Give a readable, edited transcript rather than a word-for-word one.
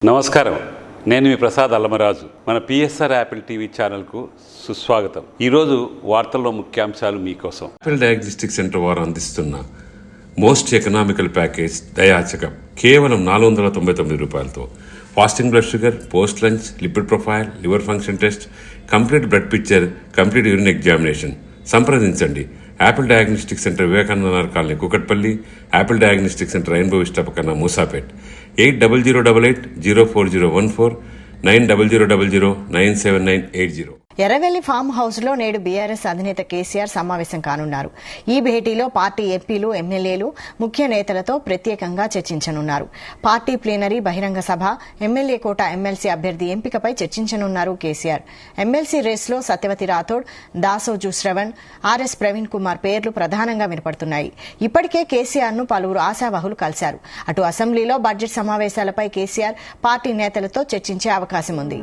నమస్కారం, నేను మీ ప్రసాద్ అల్లమరాజు. మన పిఎస్ఆర్ యాపిల్ టీవీ ఛానల్కు సుస్వాగతం. ఈరోజు వార్తల్లో ముఖ్యాంశాలు మీకోసం. యాపిల్ డయాగ్నోస్టిక్ సెంటర్ వారు అందిస్తున్న మోస్ట్ ఎకనామికల్ ప్యాకేజ్ దయాచకం కేవలం 499 రూపాయలతో fasting blood sugar, post lunch, lipid profile, liver function test, complete blood picture, complete urine examination. సంప్రదించండి Apple diagnostic centre, Vivekananda Nagar colony, Kukatpally. Apple diagnostic centre, Rainbow Vista పక్కన, Moosapet. 8008-040014 9000097980. Erravelli farm house లో నేడు BRS అధినేత కేసీఆర్ సమావేశం కానున్నారు. ఈ భేటీలో పార్టీ ఎంపీలు, ఎమ్మెల్యేలు, ముఖ్య నేతలతో ప్రత్యేకంగా చర్చించనున్నారు. పార్టీ ప్లీనరీ, బహిరంగ సభ, ఎమ్మెల్యే కోట ఎమ్మెల్సీ అభ్యర్థి ఎంపికపై చర్చించనున్నారు కేసీఆర్. ఎమ్మెల్సీ రేసులో సత్యవతి రాథోడ్, దాసోజు శ్రవణ్, ఆర్ఎస్ ప్రవీణ్ కుమార్ పేర్లు ప్రధానంగా వినపడుతున్నాయి. ఇప్పటికే కేసీఆర్ ను పలువురు ఆశావహులు కలిశారు. అటు అసెంబ్లీలో బడ్జెట్ సమావేశాలపై కేసీఆర్ పార్టీ నేతలతో చర్చించే అవకాశం ఉంది.